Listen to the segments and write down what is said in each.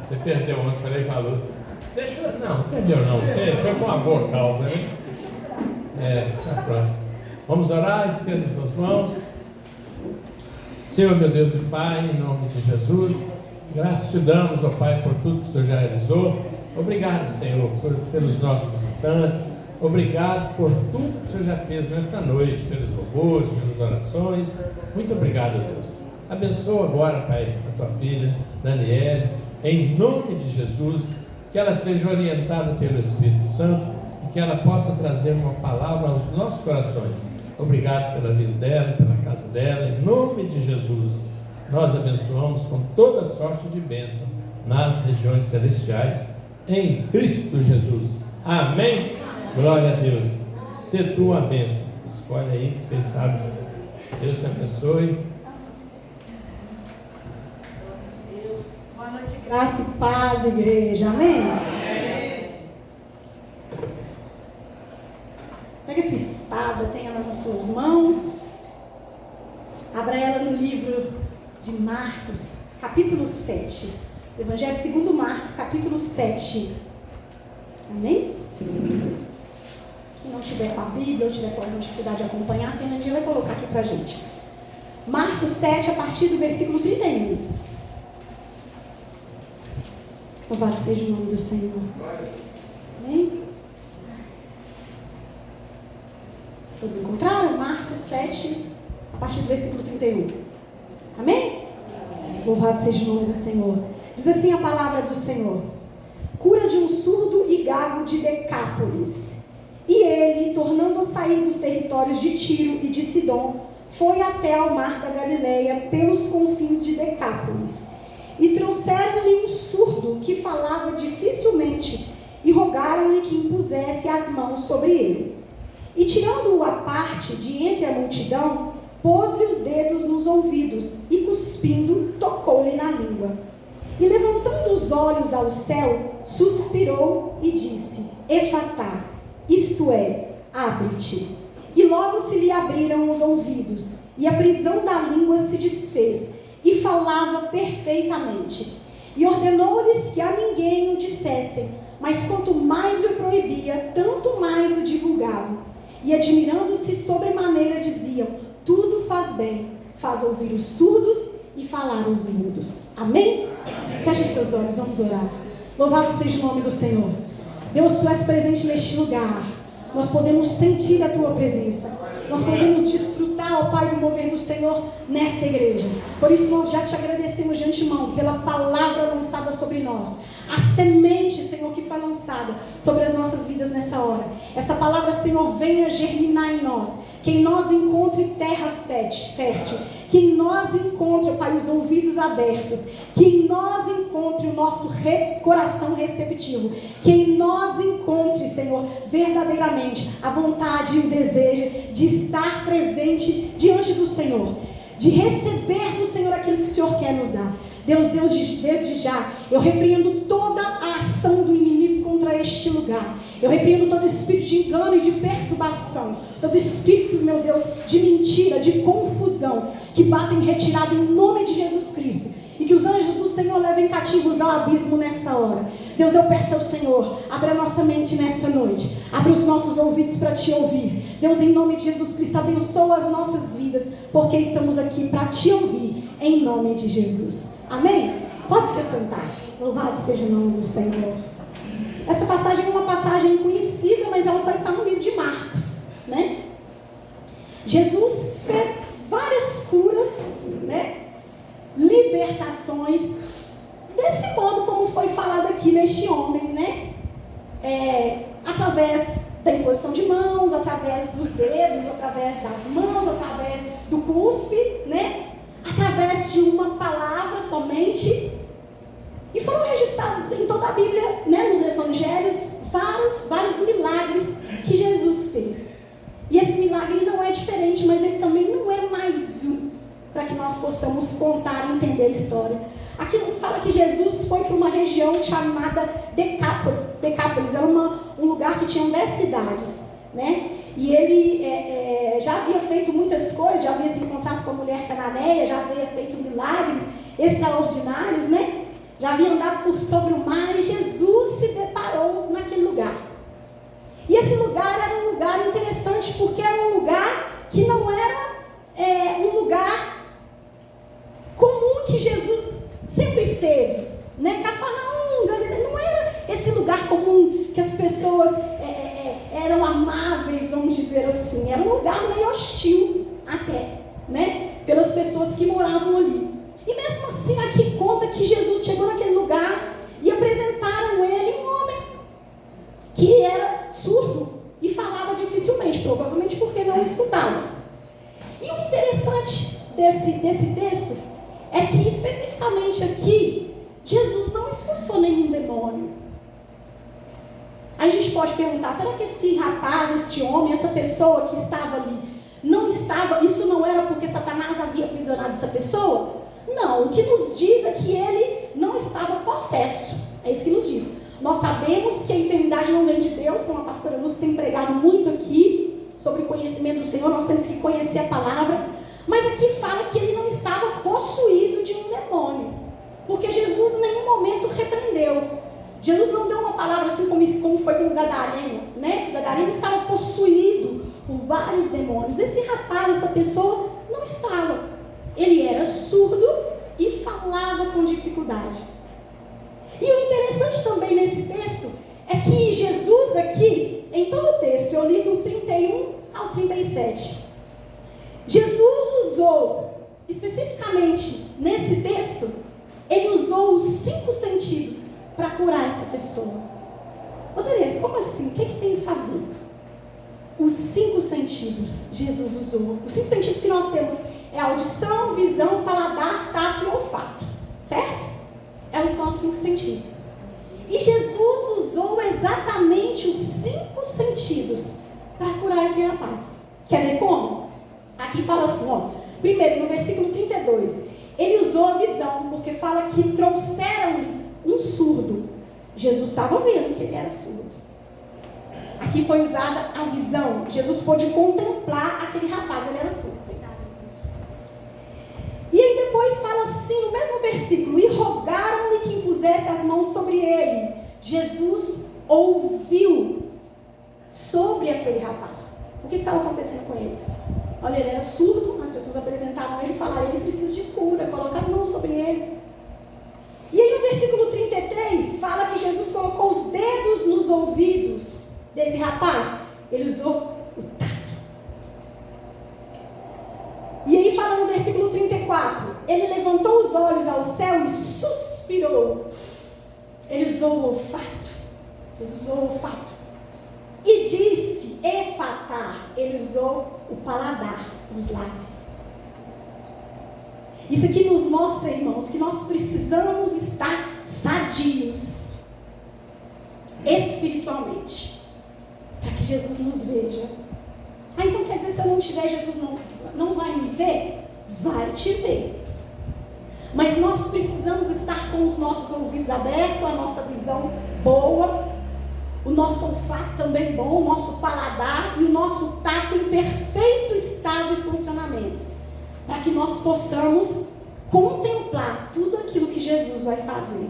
Você perdeu ontem, falei com a Lúcia. Deixa eu... Não perdeu não. Você foi com uma boa causa, né? Na próxima. Vamos orar, estenda suas mãos. Senhor, meu Deus e Pai, em nome de Jesus, graças te damos, ó Pai, por tudo que o Senhor já realizou. Obrigado, Senhor, pelos nossos visitantes. Obrigado por tudo que o Senhor já fez nesta noite, pelos louvores, pelas orações. Muito obrigado, Deus. Abençoa agora, Pai, a tua filha, Daniele, em nome de Jesus, que ela seja orientada pelo Espírito Santo e que ela possa trazer uma palavra aos nossos corações. Obrigado pela vida dela, pela casa dela, em nome de Jesus. Nós abençoamos com toda sorte de bênção nas regiões celestiais, em Cristo Jesus. Amém? Glória a Deus. Se tua bênção. Escolhe aí que vocês sabem. Deus te abençoe. Boa noite, graça e paz, igreja. Amém? Pega a sua espada, tenha ela nas suas mãos. Abra ela no livro de Marcos, capítulo 7. Evangelho segundo Marcos, capítulo 7. Amém? Quem não tiver com a Bíblia ou tiver com alguma dificuldade de acompanhar, a Fernandinha vai colocar aqui pra gente. Marcos 7, a partir do versículo 31. Louvado seja o nome do Senhor. Amém? Todos encontraram? Marcos 7, a partir do versículo 31. Amém? Louvado seja o nome do Senhor. Diz assim a palavra do Senhor: cura de um surdo e gago de Decápolis. E ele, tornando a sair dos territórios de Tiro e de Sidom, foi até ao mar da Galileia, pelos confins de Decápolis. E trouxeram-lhe um surdo que falava dificilmente, e rogaram-lhe que impusesse as mãos sobre ele. E tirando-o à parte de entre a multidão, pôs-lhe os dedos nos ouvidos, e cuspindo, tocou-lhe na língua. E levantando os olhos ao céu, suspirou e disse: Efatá, isto é, abre-te. E logo se lhe abriram os ouvidos, e a prisão da língua se desfez, e falava perfeitamente. E ordenou-lhes que a ninguém o dissessem, mas quanto mais lhe proibia, tanto mais o divulgavam. E admirando-se sobremaneira diziam: tudo faz bem, faz ouvir os surdos e falar os mudos. Amém? Feche seus olhos, vamos orar. Louvado seja o nome do Senhor. Deus, tu és presente neste lugar. Nós podemos sentir a tua presença. Nós podemos desfrutar, ó Pai, do mover do Senhor nesta igreja. Por isso nós já te agradecemos de antemão pela palavra lançada sobre nós. A semente, Senhor, que foi lançada sobre as nossas vidas nessa hora. Essa palavra, Senhor, venha germinar em nós. Que em nós encontre terra fértil. Que em nós encontre, Pai, os ouvidos abertos. Que em nós encontre o nosso coração receptivo. Que em nós encontre, Senhor, verdadeiramente a vontade e o desejo de estar presente diante do Senhor. De receber do Senhor aquilo que o Senhor quer nos dar. Deus, desde já, eu repreendo toda a ação do inimigo contra este lugar. Eu repreendo todo espírito de engano e de perturbação. Todo espírito, meu Deus, de mentira, de confusão, que bata em retirada em nome de Jesus Cristo. E que os anjos do Senhor levem cativos ao abismo nessa hora. Deus, eu peço ao Senhor, abra a nossa mente nessa noite. Abra os nossos ouvidos para te ouvir. Deus, em nome de Jesus Cristo, abençoa as nossas vidas, porque estamos aqui para te ouvir, em nome de Jesus. Amém? Pode se sentar. Louvado seja o nome do Senhor. Essa passagem é uma passagem conhecida, mas ela só está no livro de Marcos, né? Jesus fez várias curas, né? Libertações, desse modo como foi falado aqui neste homem, né? Através da imposição de mãos, através dos dedos, através das mãos, através do cuspe, né? Através de uma palavra somente. E foram registrados em toda a Bíblia, né, nos evangelhos, vários milagres que Jesus fez. E esse milagre não é diferente, mas ele também não é mais um, para que nós possamos contar e entender a história. Aqui nos fala que Jesus foi para uma região chamada Decápolis. Decápolis era um lugar que tinha 10 cidades, né? E ele já havia feito muitas coisas, já havia se encontrado com a mulher cananeia, já havia feito milagres extraordinários, né? já havia andado por sobre o mar e Jesus se deparou naquele lugar. E esse lugar era um lugar interessante porque era um lugar que não era um lugar comum que Jesus sempre esteve. Né? Cafarnaum, não era esse lugar comum que as pessoas eram amáveis, vamos dizer assim. Era um lugar meio hostil até, né? Pelas pessoas que moravam ali. E mesmo assim aqui conta que Jesus chegou naquele lugar e apresentaram a ele um homem que era surdo e falava dificilmente, provavelmente porque não escutava. E o interessante desse texto é que especificamente aqui Jesus não expulsou nenhum demônio. Aí a gente pode perguntar, será que esse rapaz, esse homem, essa pessoa que estava ali, isso não era porque Satanás havia aprisionado essa pessoa? Não, o que nos diz é que ele não estava possesso. É isso que nos diz. Nós sabemos que a enfermidade não vem de Deus, como a pastora Lúcia tem pregado muito aqui, sobre o conhecimento do Senhor, nós temos que conhecer a palavra. Mas aqui fala que ele não estava possuído de um demônio, porque Jesus em nenhum momento repreendeu. Jesus não deu uma palavra assim como foi com o Gadareno, né? O Gadareno estava possuído por vários demônios. Esse rapaz, essa pessoa, não estava. Ele era surdo e falava com dificuldade. E o interessante também nesse texto é que Jesus aqui, em todo o texto, eu li do 31 ao 37, Jesus usou, especificamente nesse texto, ele usou os 5 sentidos para curar essa pessoa. Ô Daniel, como assim? O que tem isso a ver? Os 5 sentidos Jesus usou. Os 5 sentidos que nós temos é audição, visão, paladar, tato e olfato. Certo? É os nossos 5 sentidos. E Jesus usou exatamente os 5 sentidos para curar esse rapaz. Quer ver como? Aqui fala assim, ó. Primeiro, no versículo 32, ele usou a visão, porque fala que trouxeram-lhe um surdo. Jesus estava vendo que ele era surdo. Aqui foi usada a visão. Jesus pôde contemplar aquele rapaz, ele era surdo. E aí depois fala assim, no mesmo versículo, e rogaram-lhe que impusesse as mãos sobre ele. Jesus ouviu sobre aquele rapaz. O que estava acontecendo com ele? Olha, ele era surdo, as pessoas apresentavam ele e falaram, ele precisa de cura, coloca as mãos sobre ele. E aí no versículo 33, fala que Jesus colocou os dedos nos ouvidos desse rapaz. Ele usou o tato. E aí fala no versículo 34, ele levantou os olhos ao céu e suspirou. Ele usou o olfato. Jesus usou o olfato. E disse, efatar, ele usou o paladar, os lábios. Isso aqui nos mostra, irmãos, que nós precisamos estar sadios espiritualmente, para que Jesus nos veja. Ah, então quer dizer, se eu não tiver, Jesus não vai me ver? Vai te ver. Mas nós precisamos estar com os nossos ouvidos abertos, a nossa visão boa, o nosso olfato também bom, o nosso paladar e o nosso tato em perfeito estado de funcionamento, para que nós possamos contemplar tudo aquilo que Jesus vai fazer.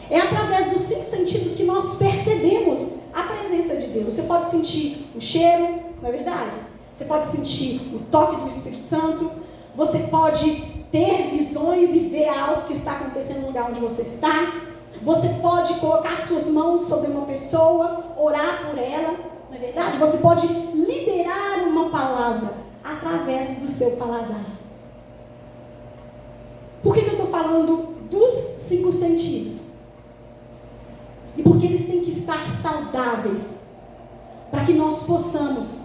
É através dos 5 sentidos que nós percebemos a presença de Deus. Você pode sentir o cheiro, não é verdade? Você pode sentir o toque do Espírito Santo. Você pode ter visões e ver algo que está acontecendo no lugar onde você está. Você pode colocar suas mãos sobre uma pessoa, orar por ela, não é verdade? Você pode liberar uma palavra através do seu paladar. Por que eu estou falando dos 5 sentidos? E porque eles têm que estar saudáveis, para que nós possamos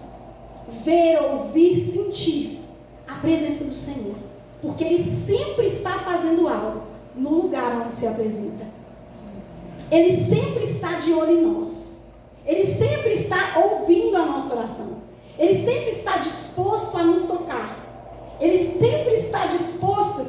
ver, ouvir, sentir a presença do Senhor. Porque Ele sempre está fazendo algo no lugar onde se apresenta. Ele sempre está de olho em nós. Ele sempre está ouvindo a nossa oração. Ele sempre está disposto a nos tocar. Ele sempre está disposto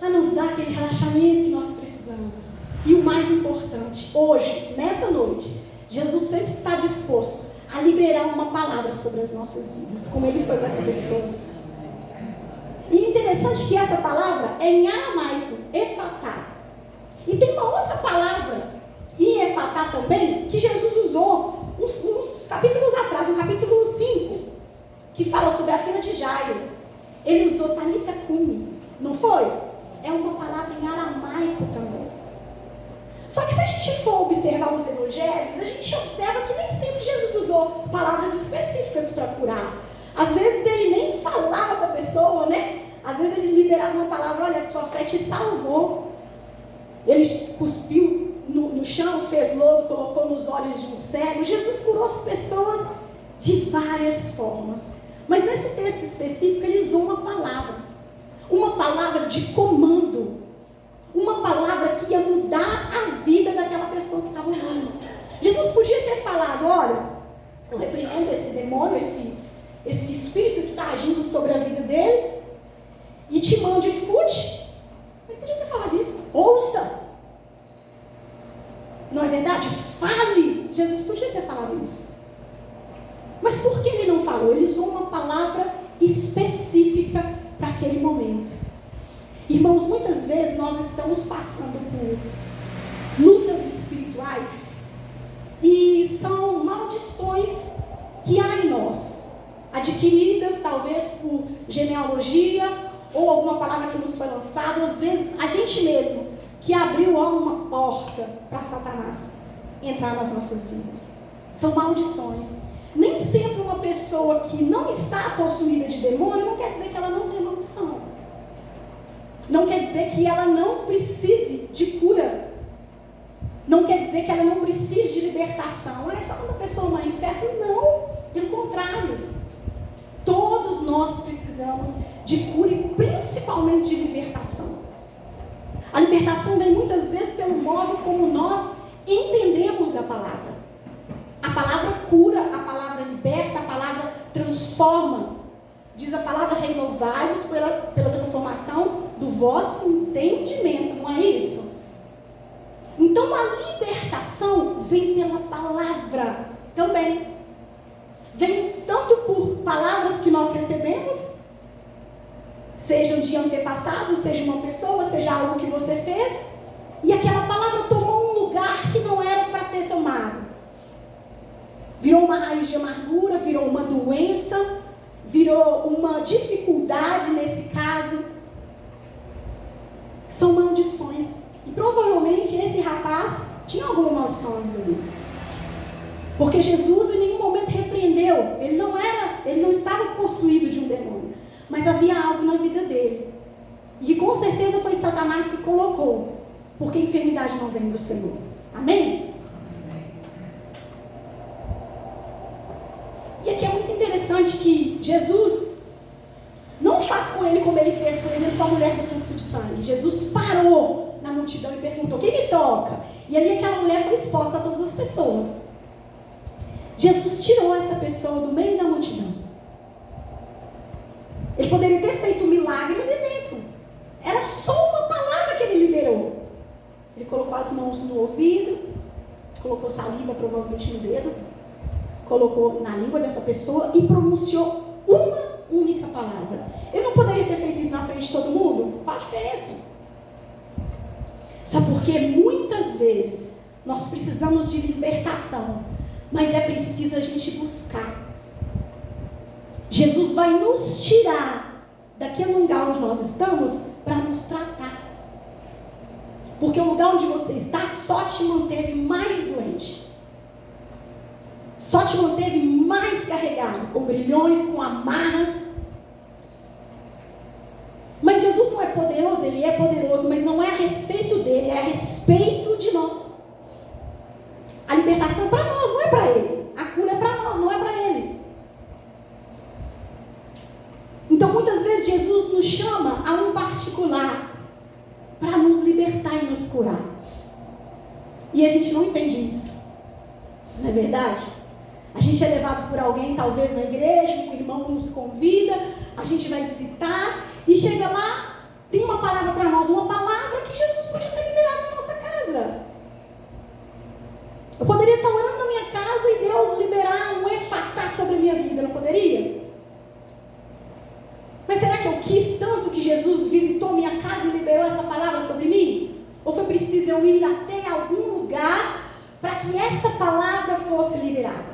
a nos dar aquele relaxamento que nós precisamos. E o mais importante, hoje, nessa noite, Jesus sempre está disposto a liberar uma palavra sobre as nossas vidas, como Ele foi com essa pessoa. E interessante que essa palavra é em aramaico, efatá. também que Jesus usou uns capítulos atrás, no capítulo 5, que fala sobre a filha de Jairo. Ele usou Talita Cumi, não foi? É uma palavra em aramaico também. Só que se a gente for observar os evangelhos, a gente observa que nem sempre Jesus usou palavras específicas para curar. Às vezes ele nem falava com a pessoa, né? Às vezes ele liberava uma palavra, olha, sua fé te salvou. Ele cuspiu no chão, fez lodo, colocou nos olhos de um cego. Jesus curou as pessoas de várias formas. Mas nesse texto específico ele usou uma palavra de comando, uma palavra que ia mudar a vida daquela pessoa que estava ouvindo. Jesus podia ter falado, olha, eu repreendo esse demônio, esse espírito que está agindo sobre a vida dele, e te mando, escute. Ele podia ter falado isso, ouça. Não é verdade? Fale. Jesus podia ter falado isso. Mas por que ele não falou? Ele usou uma palavra específica para aquele momento. Irmãos, muitas vezes nós estamos passando por lutas espirituais e são maldições que há em nós, adquiridas talvez por genealogia ou alguma palavra que nos foi lançada, às vezes a gente mesmo que abriu uma porta para Satanás entrar nas nossas vidas. São maldições. Nem sempre uma pessoa que não está possuída de demônio não quer dizer que ela não tem maldição. Não quer dizer que ela não precise de cura. Não quer dizer que ela não precise de libertação. É só quando a pessoa manifesta. Não, pelo contrário. Todos nós precisamos de cura e principalmente de libertação. A libertação vem muitas vezes pelo modo como nós entendemos a palavra. A palavra cura, a palavra liberta, a palavra transforma. Diz a palavra renovai-vos pela transformação do vosso entendimento, não é isso? Então a libertação vem pela palavra também. Vem tanto por palavras que nós recebemos, seja um dia antepassado, seja uma pessoa, seja algo que você fez, e aquela palavra tomou um lugar que não era para ter tomado. Virou uma raiz de amargura, virou uma doença, virou uma dificuldade nesse caso. São maldições. E provavelmente esse rapaz tinha alguma maldição na vida dele. Porque Jesus em nenhum momento repreendeu. Ele não estava possuído de um demônio. Mas havia algo na vida dele. E com certeza foi Satanás que se colocou. Porque a enfermidade não vem do Senhor. Amém? E aqui é muito interessante que Jesus não faz com ele como ele fez, por exemplo, com a mulher do fluxo de sangue. Jesus parou na multidão e perguntou, quem me toca? E ali aquela mulher foi exposta a todas as pessoas. Jesus tirou essa pessoa do meio da multidão. Ele poderia ter feito um milagre ali dentro. Era só uma palavra que ele liberou. Ele colocou as mãos no ouvido, colocou saliva provavelmente no dedo, colocou na língua dessa pessoa e pronunciou uma única palavra. Eu não poderia ter feito isso na frente de todo mundo? Qual a diferença? Sabe por quê? Muitas vezes nós precisamos de libertação, mas é preciso a gente buscar. Jesus vai nos tirar daquele lugar onde nós estamos para nos tratar. Porque o lugar onde você está só te manteve mais doente. Só te manteve mais carregado, com grilhões, com amarras. Mas Jesus não é poderoso, ele é poderoso, mas não é a respeito dele, é a respeito de nós. A libertação é para nós, não é para ele. A cura é para nós, não é para ele. Então muitas vezes Jesus nos chama a um particular para nos libertar e nos curar. E a gente não entende isso. Não é verdade? A gente é levado por alguém, talvez na igreja, um irmão nos convida, a gente vai visitar e chega lá, tem uma palavra para nós, uma palavra que Jesus podia ter liberado na nossa casa. Eu poderia estar orando na minha casa e Deus liberar um efatá sobre a minha vida, não poderia? Mas será que eu quis tanto que Jesus visitou minha casa e liberou essa palavra sobre mim? Ou foi preciso eu ir até algum lugar para que essa palavra fosse liberada.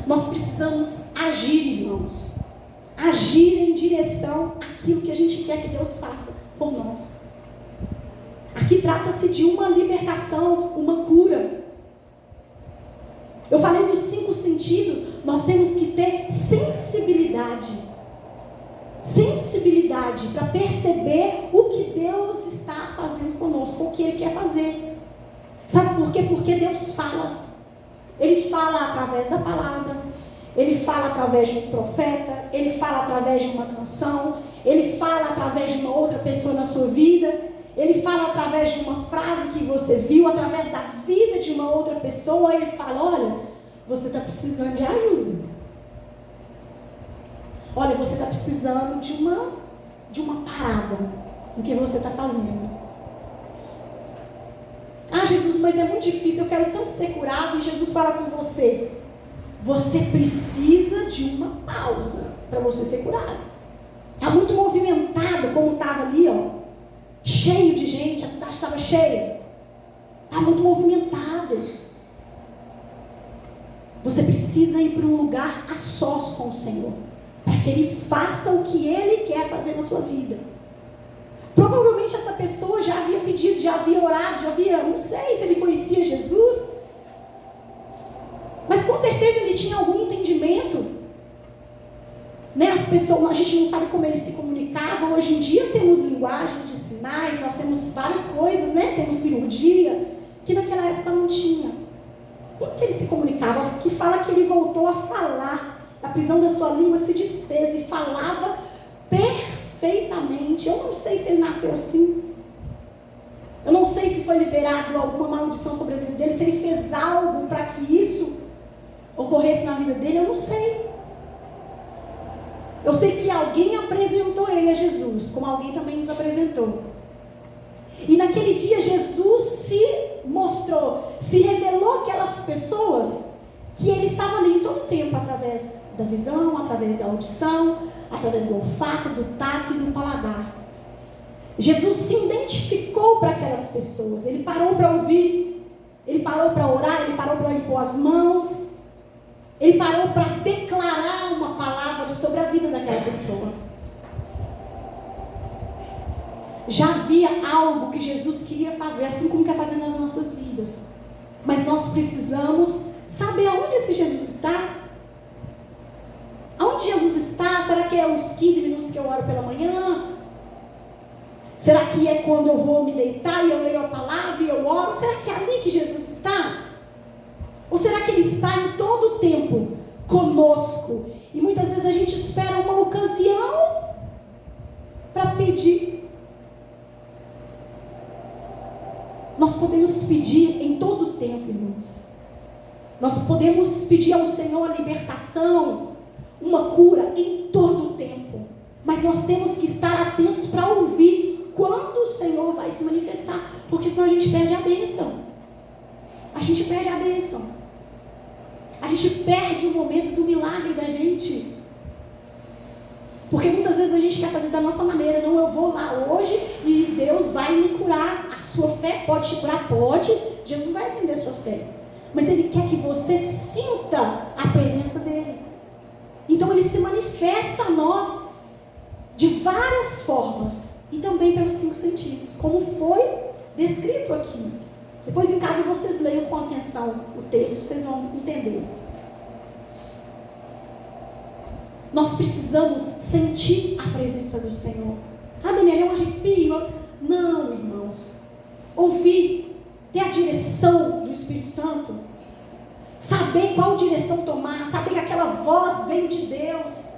Nós precisamos agir, irmãos. Agir em direção àquilo que a gente quer que Deus faça por nós. Aqui trata-se de uma libertação, uma cura. Eu falei dos 5 sentidos, nós temos que ter sensibilidade. Sensibilidade para perceber o que Deus está fazendo conosco, o que Ele quer fazer. Sabe por quê? Porque Deus fala. Ele fala através da palavra, Ele fala através de um profeta, Ele fala através de uma canção, Ele fala através de uma outra pessoa na sua vida, Ele fala através de uma frase que você viu, através da vida de uma outra pessoa. Ele fala: olha, você está precisando de ajuda. Olha, você está precisando de uma parada no que você está fazendo. Ah, Jesus, mas é muito difícil, eu quero tanto ser curado. E Jesus fala com você: você precisa de uma pausa para você ser curado. Está muito movimentado, como estava ali, ó, cheio de gente, a cidade estava cheia. Está muito movimentado. Você precisa ir para um lugar a sós com o Senhor, para que Ele faça o que Ele quer fazer na sua vida. Provavelmente essa pessoa já havia pedido, já havia orado, não sei se ele conhecia Jesus, mas com certeza ele tinha algum entendimento, né? As pessoas, a gente não sabe como eles se comunicavam. Hoje em dia temos linguagem de sinais, nós temos várias coisas, né? Temos cirurgia, que naquela época não tinha. Como que ele se comunicava? Que fala que ele voltou a falar, a prisão da sua língua se desfez e falava perfeitamente. Eu não sei se ele nasceu assim. Eu não sei se foi liberado alguma maldição sobre a vida dele, se ele fez algo para que isso ocorresse na vida dele. Eu não sei. Eu sei que alguém apresentou ele a Jesus, como alguém também nos apresentou. E naquele dia Jesus se mostrou, se revelou àquelas pessoas que ele estava ali todo o tempo, através da visão, através da audição, através do olfato, do tato e do paladar. Jesus se identificou para aquelas pessoas. Ele parou para ouvir, ele parou para orar, ele parou para impor as mãos, ele parou para declarar uma palavra sobre a vida daquela pessoa. Já havia algo que Jesus queria fazer, assim como quer fazer nas nossas vidas. Mas nós precisamos saber aonde esse Jesus está. Aonde Jesus está? Será que é os 15 minutos que eu oro pela manhã? Será que é quando eu vou me deitar e eu leio a palavra e eu oro? Será que é ali que Jesus está? Ou será que Ele está em todo o tempo conosco? E muitas vezes a gente espera uma ocasião para pedir. Nós podemos pedir em todo o tempo, irmãos. Nós podemos pedir ao Senhor a libertação, uma cura em todo o tempo. Mas nós temos que estar atentos para ouvir quando o Senhor vai se manifestar. Porque senão a gente perde a bênção. A gente perde a bênção. A gente perde o momento do milagre da gente. Porque muitas vezes a gente quer fazer da nossa maneira. Não, eu vou lá hoje e Deus vai me curar. A sua fé pode te curar? Pode. Jesus vai atender a sua fé. Mas Ele quer que você sinta a presença dEle. Então Ele se manifesta a nós de várias formas. E também pelos 5 sentidos. Como foi descrito aqui. Depois em casa vocês leiam com atenção o texto. Vocês vão entender. Nós precisamos sentir a presença do Senhor. Ah, Daniela, é um arrepio. Não, irmãos. Ouvir, ter a direção do Espírito Santo. Saber qual direção tomar. Saber que aquela voz vem de Deus.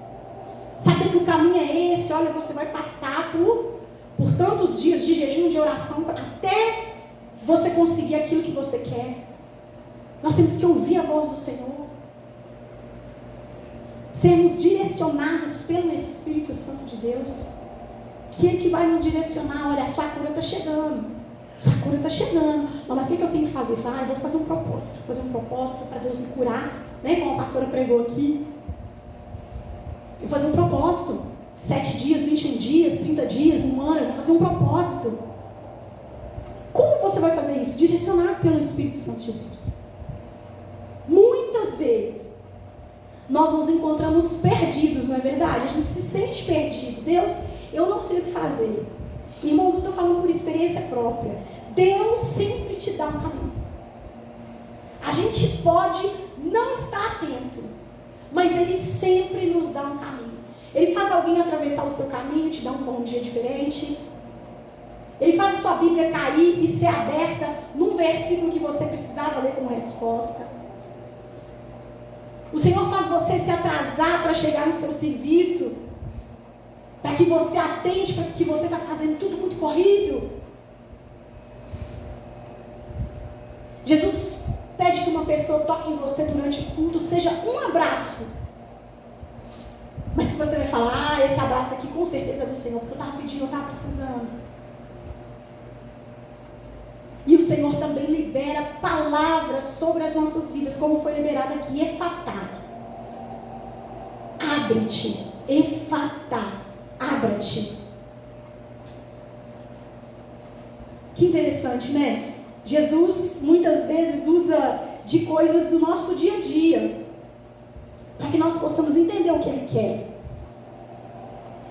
Saber que o caminho é esse. Olha, você vai passar por tantos dias de jejum, de oração, até você conseguir aquilo que você quer. Nós temos que ouvir a voz do Senhor. Sermos direcionados pelo Espírito Santo de Deus. Que Ele que vai nos direcionar. Olha, a sua cura está chegando. Sua cura está chegando. Não, mas o que eu tenho que fazer? Falar, eu vou fazer um propósito. Vou fazer um propósito para Deus me curar. Né? Como a pastora pregou aqui. Eu vou fazer um propósito. 7 dias, 21 dias, 30 dias, 1 ano. Eu vou fazer um propósito. Como você vai fazer isso? isso? Direcionado pelo Espírito Santo de Deus. Muitas vezes, nós nos encontramos perdidos, não é verdade? A gente se sente perdido. Deus, eu não sei o que fazer. Irmãos, eu estou falando por experiência própria. Deus sempre te dá um caminho. A gente pode não estar atento, mas Ele sempre nos dá um caminho. Ele faz alguém atravessar o seu caminho, te dá um bom dia diferente. Ele faz a sua Bíblia cair e ser aberta num versículo que você precisava ler como resposta. O Senhor faz você se atrasar para chegar no seu serviço, para que você atende, para que você está fazendo tudo muito corrido. Jesus pede que uma pessoa toque em você durante o culto, seja um abraço. Mas que você vai falar, esse abraço aqui com certeza é do Senhor, porque eu estava pedindo, eu estava precisando. E o Senhor também libera palavras sobre as nossas vidas, como foi liberado aqui, Efatá. Abre-te, Efatá, abra-te. Que interessante, né? Jesus muitas vezes usa de coisas do nosso dia a dia, para que nós possamos entender o que Ele quer.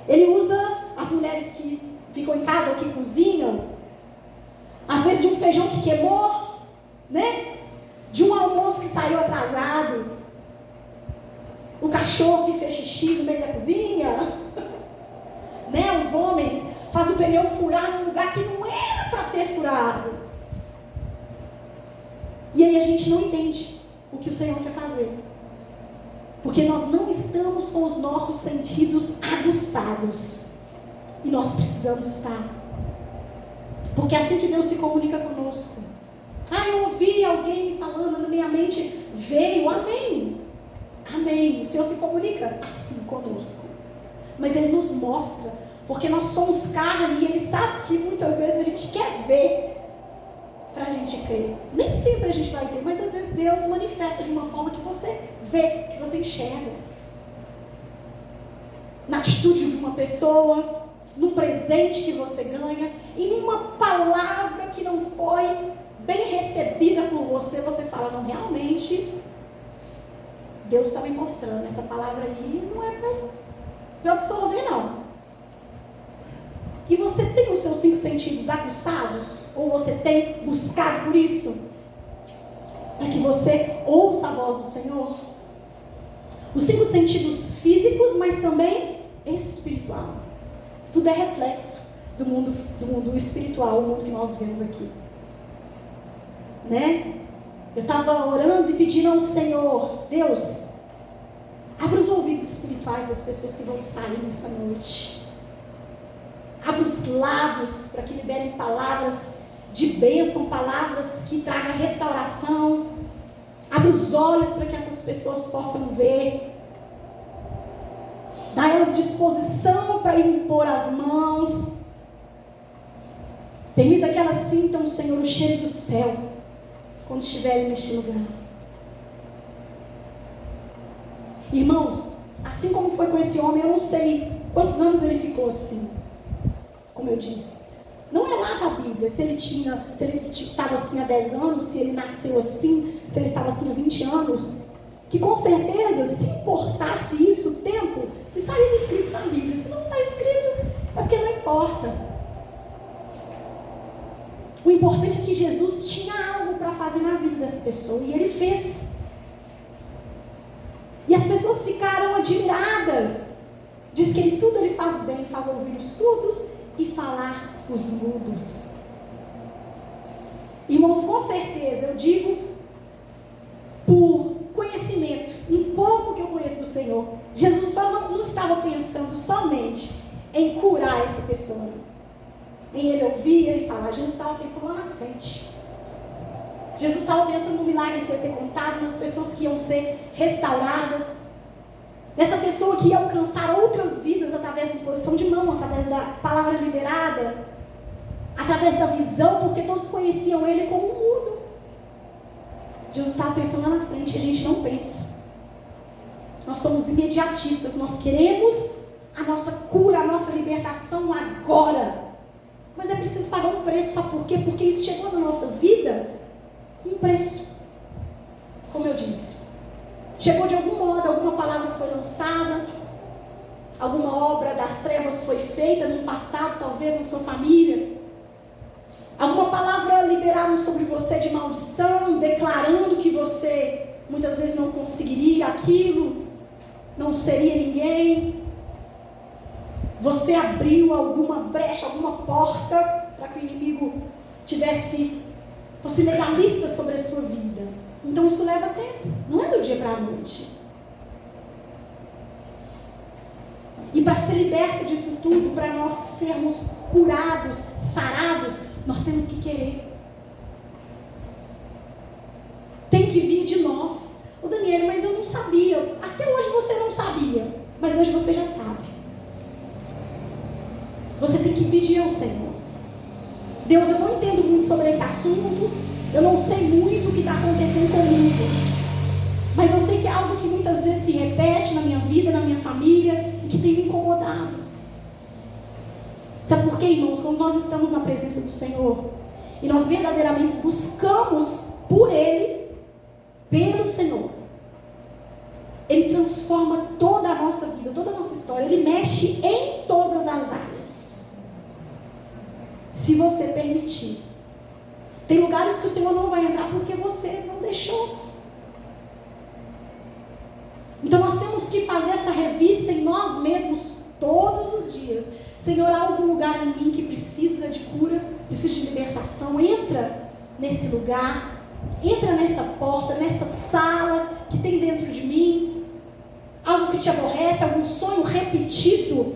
Ele usa as mulheres que ficam em casa ou que cozinham, às vezes de um feijão que queimou, né? De um almoço que saiu atrasado, o cachorro que fez xixi no meio da cozinha, né? Os homens fazem o pneu furar num lugar que não era para ter furado. E aí a gente não entende o que o Senhor quer fazer, porque nós não estamos com os nossos sentidos aguçados, e nós precisamos estar. Porque é assim que Deus se comunica conosco. Eu ouvi alguém falando na minha mente, veio, amém. Amém. O Senhor se comunica assim conosco. Mas Ele nos mostra, porque nós somos carne e Ele sabe que muitas vezes a gente quer ver para a gente crer. Nem sempre a gente vai ver, mas às vezes Deus manifesta de uma forma que você vê, que você enxerga. Na atitude de uma pessoa, num presente que você ganha, e numa palavra que não foi bem recebida por você, você fala, não, realmente, Deus está me mostrando, essa palavra aí não é para eu absorver, não. E você tem os seus 5 sentidos aguçados? Ou você tem buscado por isso? Para que você ouça a voz do Senhor? Os 5 sentidos físicos, mas também espiritual. Tudo é reflexo do mundo espiritual, o mundo que nós vemos aqui. Né? Eu estava orando e pedindo ao Senhor, Deus, abra os ouvidos espirituais das pessoas que vão sair nessa noite. Abra os lábios para que liberem palavras de bênção, palavras que tragam restauração. Abra os olhos para que essas pessoas possam ver. Dá a elas disposição para impor as mãos. Permita que elas sintam, Senhor, o cheiro do céu quando estiverem neste lugar. Irmãos, assim como foi com esse homem, eu não sei quantos anos ele ficou assim. Como eu disse, não é lá na Bíblia se ele estava assim há 10 anos, se ele nasceu assim, se ele estava assim há 20 anos, que com certeza, se importasse isso, o tempo, estaria escrito na Bíblia. Se não está escrito, é porque não importa. O importante é que Jesus tinha algo para fazer na vida dessa pessoa, e Ele fez. E as pessoas ficaram admiradas. Diz que tudo Ele faz bem, faz ouvir os surdos e falar os mudos. Irmãos, com certeza, eu digo por conhecimento, em pouco que eu conheço do Senhor, Jesus só não estava pensando somente em curar essa pessoa, em Ele ouvir, Ele falar. Jesus estava pensando lá na frente. Jesus estava pensando no milagre que ia ser contado, nas pessoas que iam ser restauradas, nessa pessoa que ia alcançar outras vidas através da imposição de mão, através da palavra liberada, através da visão, porque todos conheciam Ele como um mudo. Jesus estava pensando lá na frente, e a gente não pensa. Nós somos imediatistas, nós queremos a nossa cura, a nossa libertação agora. Mas é preciso pagar um preço, sabe por quê? Porque isso chegou na nossa vida um preço. Como eu disse, chegou de algum modo, alguma palavra foi lançada, alguma obra das trevas foi feita no passado, talvez na sua família. Alguma palavra liberaram sobre você de maldição, declarando que você muitas vezes não conseguiria aquilo, não seria ninguém. Você abriu alguma brecha, alguma porta para que o inimigo fosse legalista sobre a sua vida. Então isso leva tempo, não é do dia para a noite. E para ser liberto disso tudo, para nós sermos curados, sarados, nós temos que querer. Tem que vir de nós. Ô Daniela, mas eu não sabia. Até hoje você não sabia, mas hoje você já sabe. Você tem que pedir ao Senhor. Deus, eu não entendo muito sobre esse assunto, eu não sei muito o que está acontecendo comigo, mas eu sei que é algo que muitas vezes se repete na minha vida, na minha família, e que tem me incomodado. Sabe por quê, irmãos? Quando nós estamos na presença do Senhor, e nós verdadeiramente buscamos por Ele, pelo Senhor, Ele transforma toda a nossa vida, toda a nossa história, Ele mexe em todas as áreas. Se você permitir. Tem lugares que o Senhor não vai entrar porque você não deixou. Então nós temos que fazer essa revista em nós mesmos todos os dias. Senhor, há algum lugar em mim que precisa de cura, precisa de libertação? Entra nesse lugar, entra nessa porta, nessa sala que tem dentro de mim. Algo que te aborrece, algum sonho repetido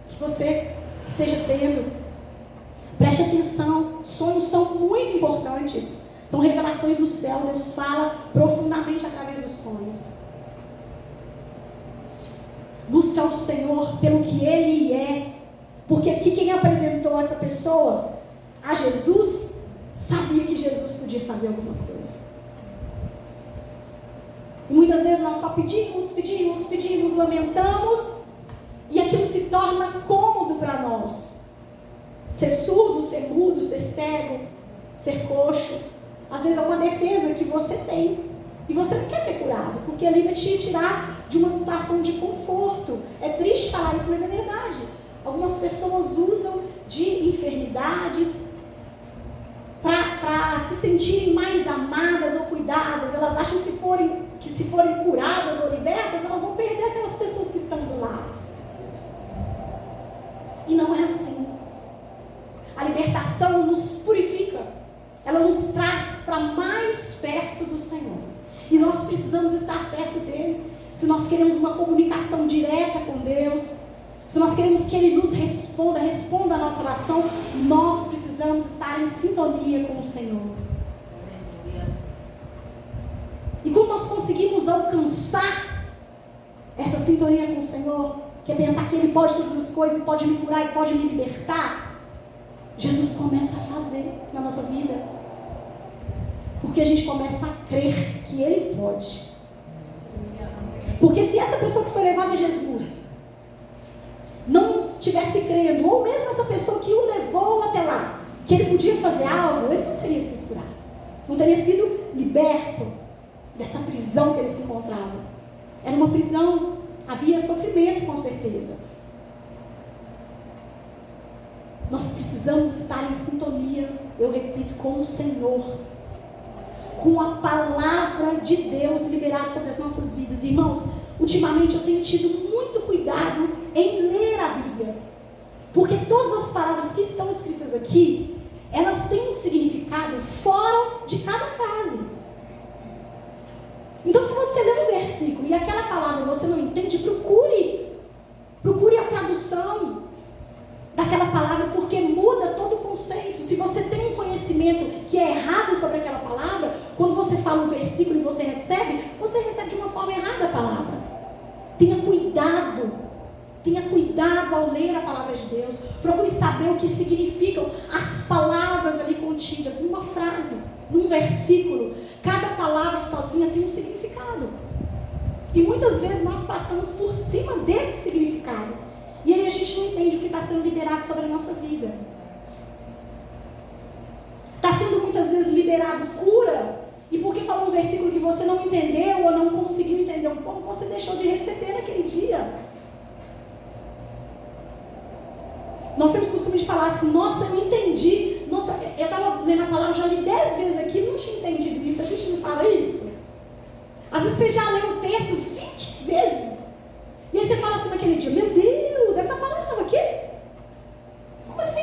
que você esteja tendo. Preste atenção, sonhos são muito importantes. São revelações do céu, Deus fala profundamente através dos sonhos. Busca o Senhor pelo que Ele é. Porque aqui quem apresentou essa pessoa a Jesus, sabia que Jesus podia fazer alguma coisa. E muitas vezes nós só pedimos, lamentamos, e aquilo se torna cômodo para nós. Ser surdo, ser mudo, ser cego, ser coxo. Às vezes é uma defesa que você tem. E você não quer ser curado, porque ali vai te tirar de uma situação de conforto. É triste falar isso, mas é verdade. Algumas pessoas usam de enfermidades para se sentirem mais amadas ou cuidadas. Elas acham que se forem curadas ou libertas, elas vão perder aquelas pessoas que estão do lado. E não é assim. A libertação nos purifica. Ela nos traz para mais perto do Senhor. E nós precisamos estar perto dEle. Se nós queremos uma comunicação direta com Deus, se nós queremos que Ele nos responda a nossa oração, nós precisamos estar em sintonia com o Senhor. E quando nós conseguimos alcançar essa sintonia com o Senhor, que é pensar que Ele pode todas as coisas, pode me curar e pode me libertar, Jesus começa a fazer na nossa vida. Porque a gente começa a crer que Ele pode. Porque se essa pessoa que foi levada a Jesus não tivesse crendo, ou mesmo essa pessoa que o levou até lá, que Ele podia fazer algo, ele não teria sido curado. Não teria sido liberto dessa prisão que ele se encontrava. Era uma prisão, havia sofrimento com certeza. Nós precisamos estar em sintonia, eu repito, com o Senhor, com a palavra de Deus liberada sobre as nossas vidas. Irmãos, ultimamente eu tenho tido muito cuidado em ler a Bíblia, porque todas as palavras que estão escritas aqui, elas têm um significado fora de cada frase. Então, se você lê um versículo e aquela palavra você não entende, procure a tradução daquela palavra, porque muda todo o conceito. Se você tem um conhecimento que é errado sobre aquela palavra, quando você fala um versículo e você recebe de uma forma errada a palavra. Tenha cuidado ao ler a palavra de Deus. Procure saber o que significam as palavras ali contidas numa frase, num versículo. Cada palavra sozinha tem um significado. E muitas vezes nós passamos por cima desse significado. E aí a gente não entende o que está sendo liberado sobre a nossa vida. Está sendo muitas vezes vezes liberado cura, e porque falou um versículo que você não entendeu ou não conseguiu entender um pouco, você deixou de receber naquele dia. Nós temos costume de falar assim, nossa, eu entendi, nossa, eu estava lendo a palavra, já li 10 vezes aqui, não tinha entendido isso, a gente não fala isso? Às vezes você já leu o texto 20 vezes, e aí você fala assim naquele dia, meu Deus, essa palavra estava aqui? Como assim?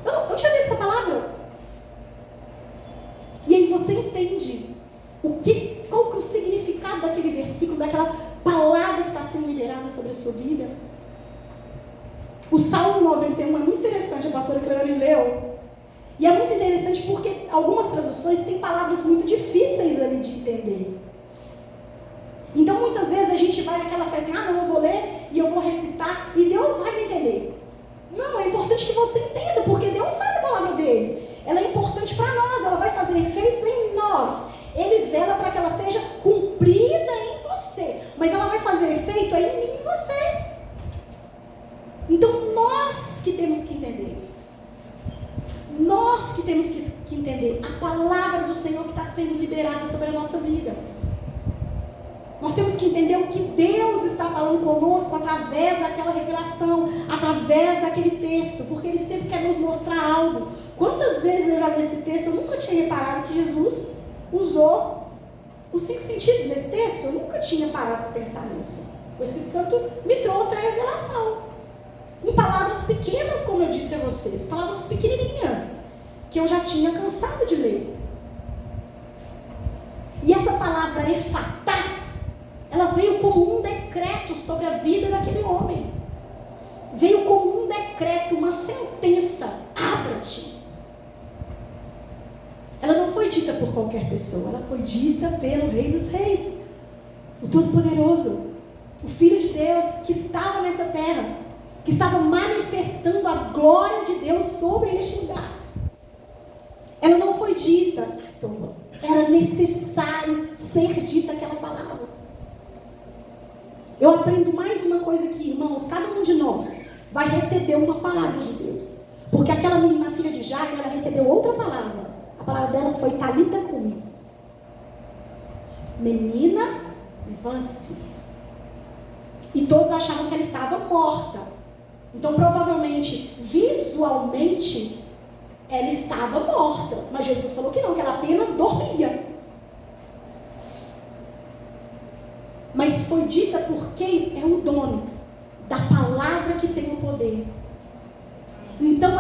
Eu tinha lido essa palavra. E aí você entende qual que é o significado daquele versículo, daquela palavra que está sendo liberada sobre a sua vida. O Salmo 91 é muito interessante, a pastora Cleone leu. E é muito interessante porque algumas traduções têm palavras muito difíceis ali de entender. Então muitas vezes a gente vai naquela fé assim, não, eu vou ler e eu vou recitar e Deus vai me entender. Não, é importante que você entenda, porque Deus sabe a palavra dele. Ela é importante para nós, ela vai fazer efeito em nós. Ele vela para que ela seja cumprida em você, mas ela vai fazer efeito em mim e em você. Então nós que temos que entender. Nós que temos que entender a palavra do Senhor que está sendo liberada sobre a nossa vida. Nós temos que entender o que Deus está falando conosco através daquela revelação, através daquele texto, porque Ele sempre quer nos mostrar algo. Quantas vezes eu já li esse texto, eu nunca tinha reparado que Jesus usou os 5 sentidos nesse texto, eu nunca tinha parado para pensar nisso. O Espírito Santo me trouxe a revelação. Em palavras pequenas, como eu disse a vocês, palavras pequenininhas, que eu já tinha cansado de ler. E essa palavra efatá, ela veio como um decreto sobre a vida daquele homem. Veio como um decreto, uma sentença. Abra-te. Ela não foi dita por qualquer pessoa, ela foi dita pelo Rei dos Reis, o Todo-Poderoso, o Filho de Deus que estava nessa terra, que estava manifestando a glória de Deus sobre este lugar. Ela não foi dita à toa. Era necessário ser dita aquela palavra. Eu aprendo mais uma coisa aqui, irmãos. Cada um de nós vai receber uma palavra de Deus. Porque aquela menina, filha de Jairo, ela recebeu outra palavra. A palavra dela foi Talita Cumi. Menina, levante-se. E todos achavam que ela estava morta. Então, provavelmente, visualmente, ela estava morta. Mas Jesus falou que não, que ela apenas dormia. Mas foi dita por quem é o dono da palavra que tem o poder. Então,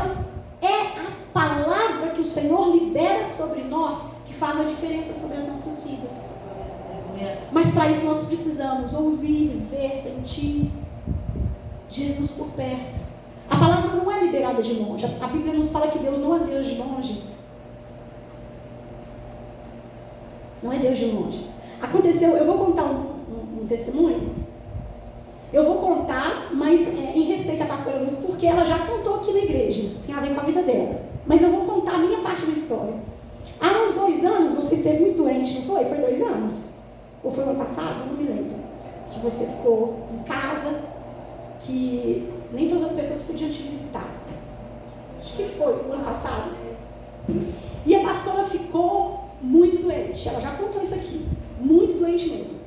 é a palavra que o Senhor libera sobre nós que faz a diferença sobre as nossas vidas. Mas para isso nós precisamos ouvir, ver, sentir Jesus por perto. A palavra não é liberada de longe. A Bíblia nos fala que Deus não é Deus de longe. Não é Deus de longe. Aconteceu, eu vou contar um testemunho. Eu vou contar, mas em respeito à pastora Luz, porque ela já contou aqui na igreja. Tem a ver com a vida dela. Mas eu vou contar a minha parte da história. Há uns 2 anos, você esteve muito doente, não foi? Foi 2 anos? Ou foi no ano passado? Eu não me lembro. Que você ficou em casa, que nem todas as pessoas podiam te visitar. Acho que foi no ano passado. E a pastora ficou muito doente. Ela já contou isso aqui. Muito doente mesmo.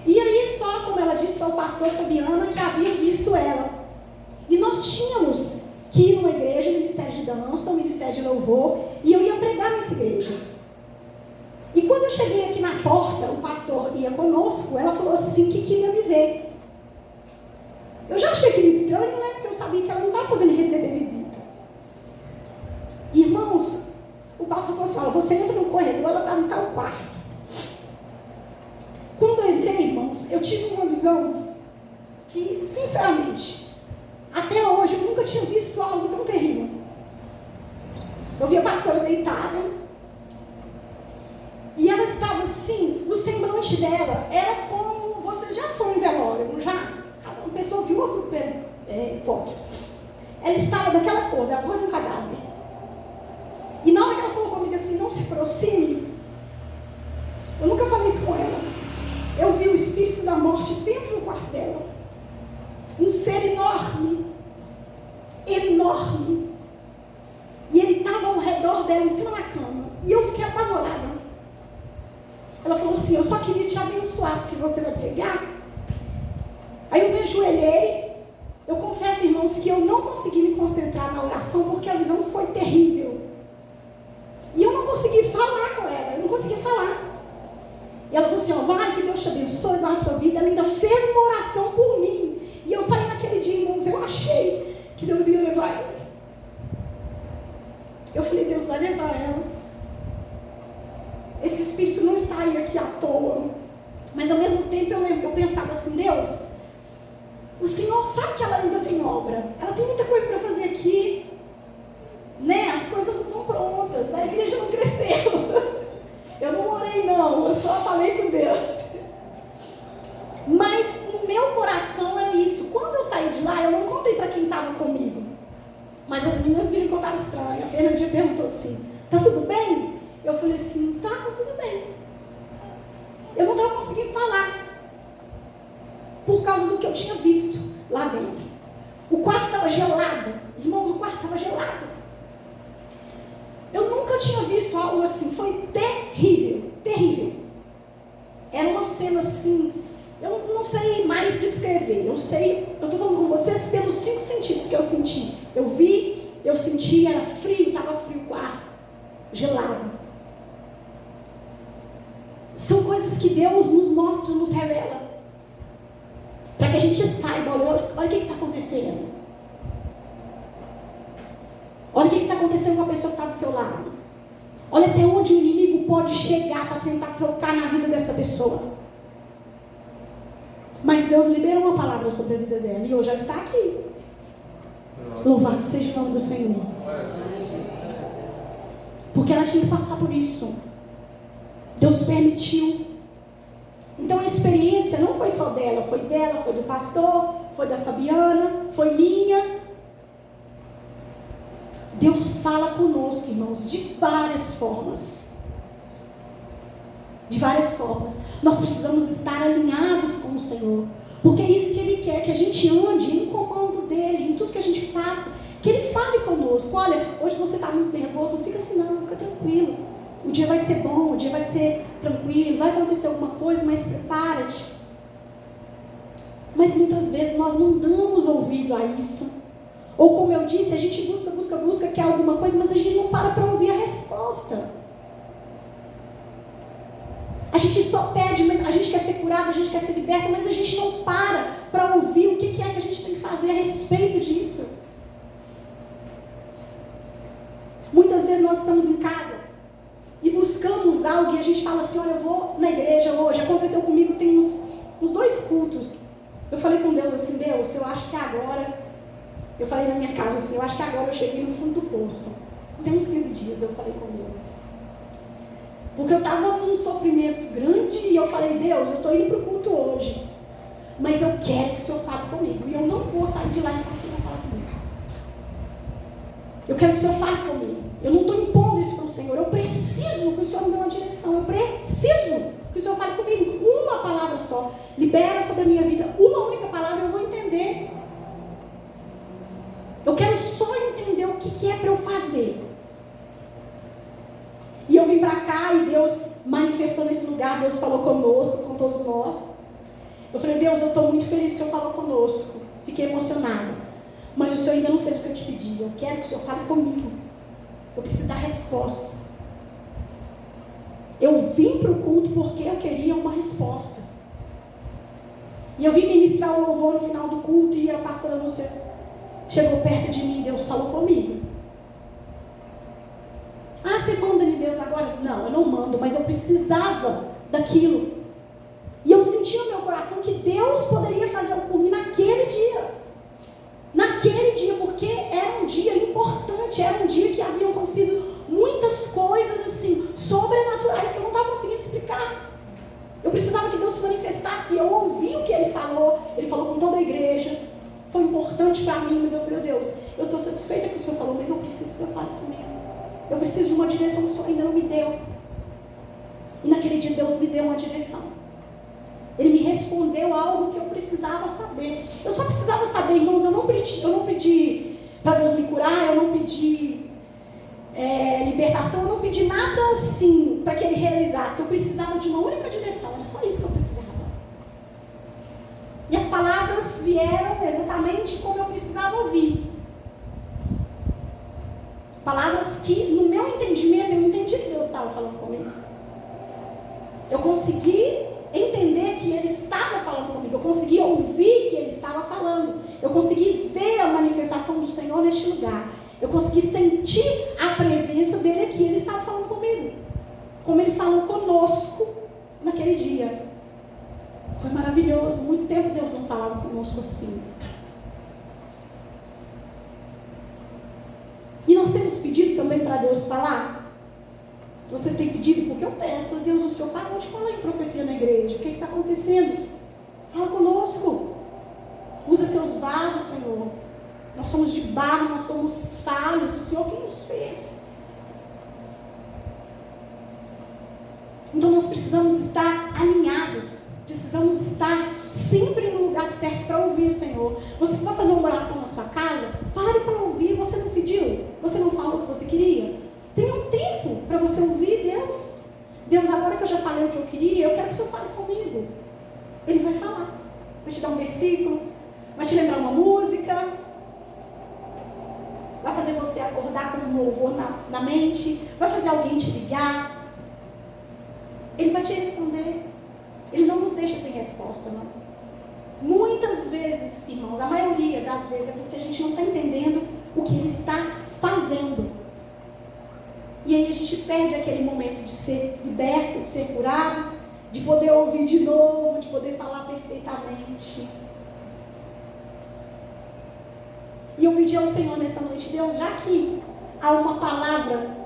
E aí, só como ela disse, só o pastor Fabiana que havia visto ela. E nós tínhamos que ir numa igreja, ministério de dança, ministério de louvor, e eu ia pregar nessa igreja. E quando eu cheguei aqui na porta, o pastor ia conosco, ela falou assim que queria me ver. Eu já achei aquilo estranho, né? Porque eu sabia que ela não estava podendo receber visita. Irmãos, o pastor falou assim, olha, você entra no corredor, ela está no tal quarto. Quando eu entrei, irmãos, eu tive uma visão que, sinceramente, até hoje eu nunca tinha visto algo tão terrível. Eu vi a pastora deitada e ela estava assim, o semblante dela era como, vocês já foram em velório, não já? Uma pessoa viu uma foto. Ela estava daquela cor, da cor de um cadáver. E na hora que ela falou comigo assim, não se aproxime, eu nunca falei isso com ela. Eu vi o espírito da morte dentro do quarto dela. Um ser enorme. Enorme. E ele estava ao redor dela em cima da cama. E eu fiquei apavorada. Ela falou assim, eu só queria te abençoar, porque você vai pregar. Aí eu me ajoelhei. Eu confesso, irmãos, que eu não consegui me concentrar na oração, porque a visão foi terrível. E eu não consegui falar com ela, eu não consegui falar. E ela falou assim, vai, que Deus te abençoe, guarde a sua vida. Ela ainda fez uma oração por mim. E eu saí naquele dia, irmãos, eu achei que Deus ia levar ela. Eu falei, Deus vai levar ela. Esse espírito não estaria aqui à toa. Mas ao mesmo tempo eu pensava assim, Deus, o Senhor sabe que ela ainda tem obra. Ela tem muita coisa para fazer aqui. Né? As coisas não estão prontas. A igreja não cresceu. Eu não orei não, eu só falei com Deus. Mas no meu coração era isso. Quando eu saí de lá, eu não contei para quem estava comigo. Mas as meninas viram que eu estava estranha. A Fernandinha perguntou assim, tá tudo bem? Eu falei assim, tá tudo bem. Eu não estava conseguindo falar. Por causa do que eu tinha visto lá dentro. O quarto estava gelado. Irmãos, o quarto estava gelado. Eu nunca tinha visto algo assim. Foi terrível, terrível. Era uma cena assim, eu não sei mais descrever. Eu estou falando com vocês pelos 5 sentidos que eu senti. Eu vi, eu senti, era frio, estava frio o quarto, gelado. São coisas que Deus nos mostra, nos revela. Para que a gente saiba, olha o que está acontecendo. Olha o que está acontecendo com a pessoa que está do seu lado. Olha até onde o inimigo pode chegar para tentar tocar na vida dessa pessoa. Mas Deus liberou uma palavra sobre a vida dela e hoje ela está aqui. Louvado seja o nome do Senhor. Porque ela tinha que passar por isso. Deus permitiu. Então a experiência não foi só dela, foi do pastor, foi da Fabiana, foi minha. Deus fala conosco, irmãos, de várias formas. De várias formas. Nós precisamos estar alinhados com o Senhor. Porque é isso que Ele quer, que a gente ande em comando dEle, em tudo que a gente faça. Que Ele fale conosco. Olha, hoje você está muito nervoso, não fica assim não, fica tranquilo. O dia vai ser bom, o dia vai ser tranquilo, vai acontecer alguma coisa, mas prepara-te. Mas muitas vezes nós não damos ouvido a isso. Ou como eu disse, a gente busca, quer alguma coisa, mas a gente não para ouvir a resposta. A gente só pede, mas a gente quer ser curado, a gente quer ser liberta, mas a gente não para ouvir o que é que a gente tem que fazer a respeito disso. Muitas vezes nós estamos em casa e buscamos algo e a gente fala assim, olha, eu vou na igreja hoje. Aconteceu comigo, tem uns 2 cultos. Eu falei com Deus assim, Deus, eu acho que agora... Eu falei na minha casa assim, eu acho que agora eu cheguei no fundo do poço. Tem uns 15 dias eu falei com Deus. Porque eu estava num sofrimento grande e eu falei, Deus, eu estou indo para o culto hoje. Mas eu quero que o Senhor fale comigo. E eu não vou sair de lá enquanto o Senhor falar comigo. Eu quero que o Senhor fale comigo. Eu não estou impondo isso para o Senhor. Eu preciso que o Senhor me dê uma direção. Eu preciso que o Senhor fale comigo. Uma palavra só. Libera sobre a minha vida. Uma única palavra eu vou entender. Eu quero só entender o que é para eu fazer. E eu vim para cá e Deus manifestou nesse lugar. Deus falou conosco, com todos nós. Eu falei, Deus, eu estou muito feliz que o Senhor falou conosco. Fiquei emocionada. Mas o Senhor ainda não fez o que eu te pedi. Eu quero que o Senhor fale comigo. Eu preciso dar resposta. Eu vim para o culto porque eu queria uma resposta. E eu vim ministrar o louvor no final do culto e a pastora Lúcia chegou perto de mim e Deus falou comigo. Ah, você manda em Deus agora? Não, eu não mando, mas eu precisava daquilo. E eu senti no meu coração que Deus poderia fazer por mim naquele dia. Naquele dia, porque era um dia importante, era um dia que haviam acontecido muitas coisas assim, sobrenaturais que eu não estava conseguindo explicar. Eu precisava que Deus se manifestasse. Eu ouvi o que Ele falou com toda a igreja. Foi importante para mim, mas eu falei, Deus, eu estou satisfeita com o Senhor falou, mas eu preciso que o Senhor fale comigo. Eu preciso de uma direção que o Senhor ainda não me deu. E naquele dia Deus me deu uma direção. Ele me respondeu algo que eu precisava saber. Eu só precisava saber, irmãos, eu não pedi para Deus me curar, eu não pedi libertação, eu não pedi nada assim para que ele realizasse. Eu precisava de uma única direção, era só isso que eu precisava. E as palavras vieram exatamente como eu precisava ouvir. Palavras que, no meu entendimento, eu entendi que Deus estava falando comigo. Eu consegui entender que Ele estava falando comigo. Eu consegui ouvir que Ele estava falando. Eu consegui ver a manifestação do Senhor neste lugar. Eu consegui sentir a presença dEle aqui. Ele estava falando comigo. Como Ele falou conosco naquele dia. Foi maravilhoso. Muito tempo Deus não falava conosco assim. E nós temos pedido também para Deus falar. Vocês têm pedido? Porque eu peço. Deus, o Senhor parou de falar em profecia na igreja. O que está acontecendo? Fala conosco. Usa seus vasos, Senhor. Nós somos de barro, nós somos falhos. O Senhor que nos fez. Então nós precisamos estar alinhados. Precisamos estar sempre no lugar certo para ouvir o Senhor. Você vai fazer uma oração na sua casa? Pare para ouvir. Você não pediu? Você não falou o que você queria? Tenha um tempo para você ouvir Deus. Deus, agora que eu já falei o que eu queria, eu quero que o Senhor fale comigo. Ele vai falar. Vai te dar um versículo. Vai te lembrar uma música. Vai fazer você acordar com um louvor na mente. Vai fazer alguém te ligar. Ele vai te responder. Ele não nos deixa sem resposta, não. Muitas vezes, irmãos, a maioria das vezes é porque a gente não está entendendo o que Ele está fazendo. E aí a gente perde aquele momento de ser liberto, de ser curado, de poder ouvir de novo, de poder falar perfeitamente. E eu pedi ao Senhor nessa noite, Deus, já que há uma palavra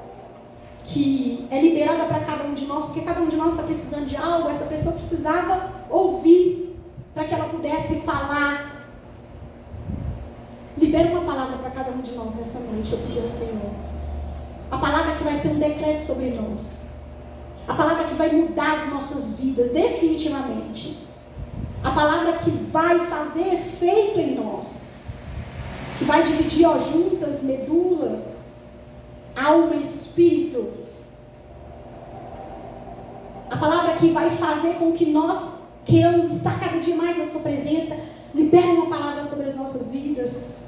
que é liberada para cada um de nós, porque cada um de nós está precisando de algo, essa pessoa precisava ouvir para que ela pudesse falar. Libera uma palavra para cada um de nós nessa noite, eu pedi ao Senhor. A palavra que vai ser um decreto sobre nós. A palavra que vai mudar as nossas vidas definitivamente. A palavra que vai fazer efeito em nós. Que vai dividir juntas, medula, alma e espírito. A palavra que vai fazer com que nós queiramos estar cada dia mais na sua presença. Libera uma palavra sobre as nossas vidas.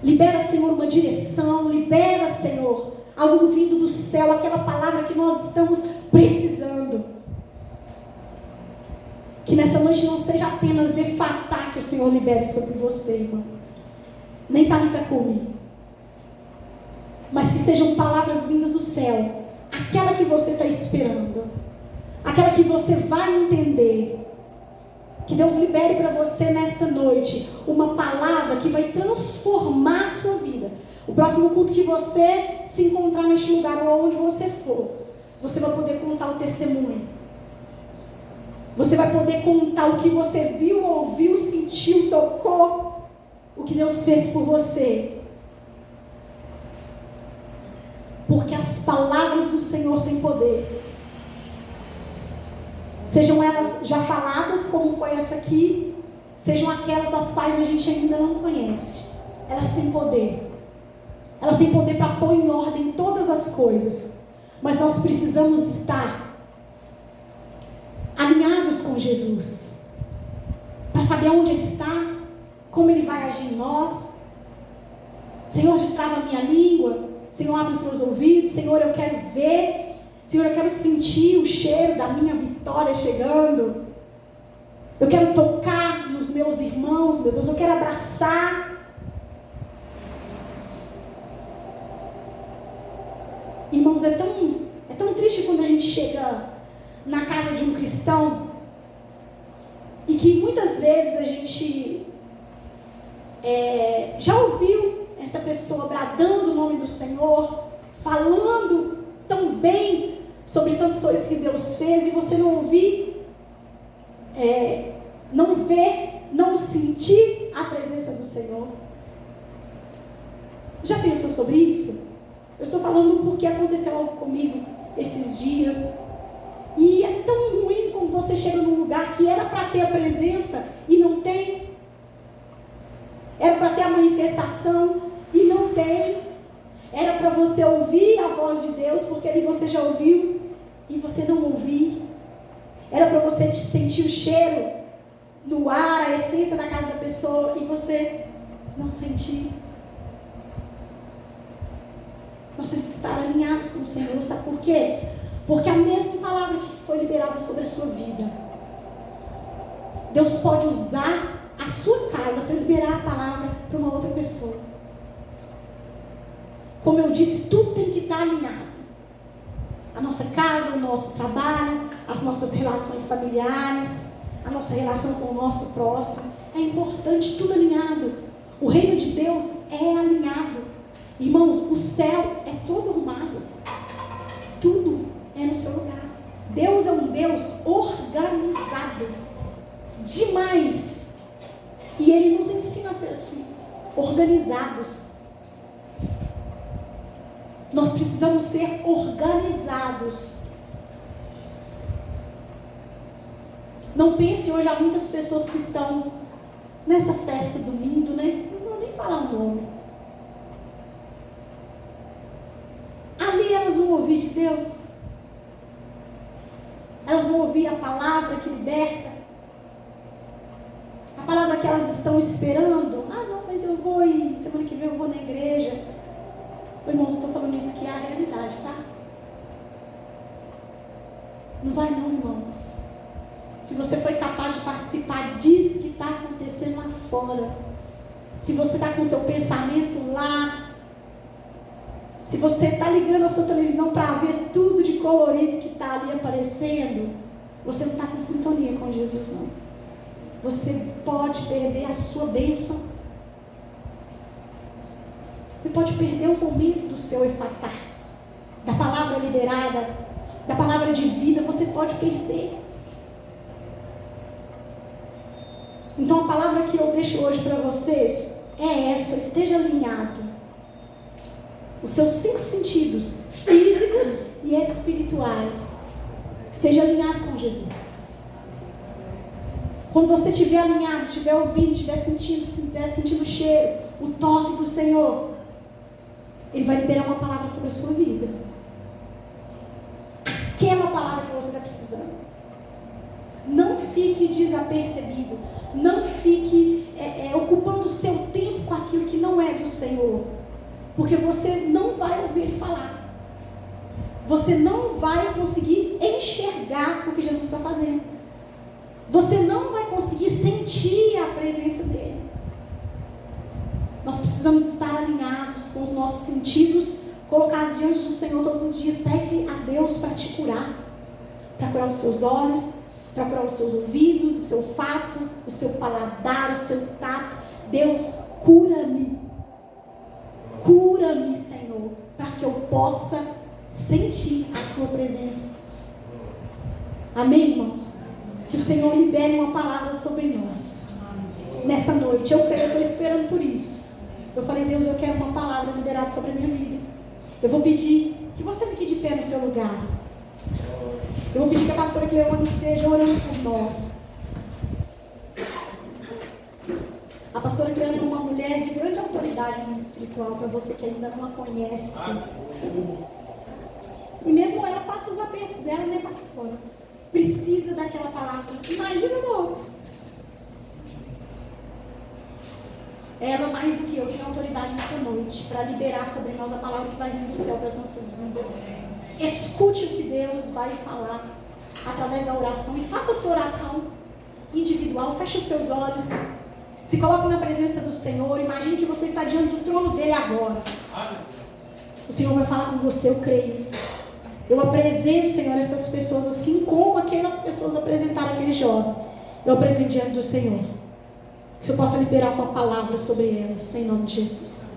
Libera, Senhor, uma direção. Libera, Senhor, algo vindo do céu. Aquela palavra que nós estamos precisando. Que nessa noite não seja apenas Efatá que o Senhor libere sobre você, irmão. Nem Talita Cumi. Mas que sejam palavras vindas do céu. Aquela que você está esperando. Aquela que você vai entender. Que Deus libere para você nessa noite uma palavra que vai transformar a sua vida. O próximo culto que você se encontrar neste lugar ou onde você for, você vai poder contar o testemunho. Você vai poder contar o que você viu, ouviu, sentiu, tocou, o que Deus fez por você. Porque as palavras do Senhor têm poder. Sejam elas já faladas, como foi essa aqui, sejam aquelas as quais a gente ainda não conhece. Elas têm poder. Elas têm poder para pôr em ordem todas as coisas. Mas nós precisamos estar alinhados com Jesus. Para saber onde Ele está, como Ele vai agir em nós. Senhor, destrava a minha língua. Senhor, abre os meus ouvidos. Senhor, eu quero ver. Senhor, eu quero sentir o cheiro da minha vitória chegando. Eu quero tocar nos meus irmãos, meu Deus. Eu quero abraçar. Irmãos, é tão triste quando a gente chega na casa de um cristão e que muitas vezes a gente já ouviu essa pessoa bradando o nome do Senhor, falando tão bem sobre tantas coisas que Deus fez, e você não ouvir, não ver, não sentir a presença do Senhor. Já pensou sobre isso? Eu estou falando porque aconteceu algo comigo esses dias, e é tão ruim quando você chega num lugar que era para ter a presença e não tem, era para ter a manifestação e não tem. Era para você ouvir a voz de Deus, porque ali você já ouviu e você não ouviu. Era para você sentir o cheiro no ar, a essência da casa da pessoa, e você não sentir. Nós temos que estar alinhados com o Senhor. Sabe por quê? Porque a mesma palavra que foi liberada sobre a sua vida, Deus pode usar a sua casa para liberar a palavra para uma outra pessoa. Como eu disse, tudo tem que estar alinhado. A nossa casa, o nosso trabalho, as nossas relações familiares, a nossa relação com o nosso próximo. É importante, tudo alinhado. O reino de Deus é alinhado. Irmãos, o céu é todo arrumado. Tudo é no seu lugar. Deus é um Deus organizado. Demais. E Ele nos ensina a ser assim. Organizados. Nós precisamos ser organizados. Não pense, hoje há muitas pessoas que estão nessa festa domingo, né? Não vou nem falar o nome. Ali elas vão ouvir de Deus. Elas vão ouvir a palavra que liberta. A palavra que elas estão esperando. Ah, não, mas eu vou ir. Semana que vem eu vou na igreja. Irmãos, estou falando isso que é a realidade, tá? Não vai não, irmãos. Se você foi capaz de participar disso que está acontecendo lá fora. Se você está com o seu pensamento lá. Se você está ligando a sua televisão para ver tudo de colorido que está ali aparecendo, você não está com sintonia com Jesus, não. Você pode perder a sua bênção. Você pode perder o momento do seu efatá, da palavra liberada, da palavra de vida, você pode perder. Então a palavra que eu deixo hoje para vocês é essa: esteja alinhado. Os seus 5 sentidos, físicos e espirituais, esteja alinhado com Jesus. Quando você estiver alinhado, estiver ouvindo, estiver sentindo o cheiro, o toque do Senhor, Ele vai liberar uma palavra sobre a sua vida. Aquela palavra que você está precisando. Não fique desapercebido. Não fique ocupando o seu tempo com aquilo que não é do Senhor. Porque você não vai ouvir Ele falar. Você não vai conseguir enxergar o que Jesus está fazendo. Você não vai conseguir sentir a presença dEle. Nós precisamos estar alinhados com os nossos sentidos, colocados diante do Senhor todos os dias. Pede a Deus para te curar. Para curar os seus olhos, para curar os seus ouvidos, o seu olfato, o seu paladar, o seu tato. Deus, cura-me. Cura-me, Senhor, para que eu possa sentir a sua presença. Amém, irmãos? Que o Senhor libere uma palavra sobre nós nessa noite. Eu estou esperando por isso. Eu falei, Deus, eu quero uma palavra liberada sobre a minha vida. Eu vou pedir que você fique de pé no seu lugar. Eu vou pedir que a pastora Cleone esteja orando por nós. A pastora Cleone é uma mulher de grande autoridade no mundo espiritual, para você que ainda não a conhece. E mesmo ela passa os apertos dela, né, pastora? Precisa daquela palavra. Imagina nós. Ela, mais do que eu, tem autoridade nessa noite para liberar sobre nós a palavra que vai vir do céu para as nossas vidas. Escute o que Deus vai falar através da oração e faça a sua oração individual. Feche os seus olhos. Se coloque na presença do Senhor. Imagine que você está diante do trono dele agora. O Senhor vai falar com você, eu creio. Eu apresento, Senhor, essas pessoas assim como aquelas pessoas apresentaram aquele jovem. Eu apresento diante do Senhor. Que eu possa liberar uma palavra sobre elas, em nome de Jesus.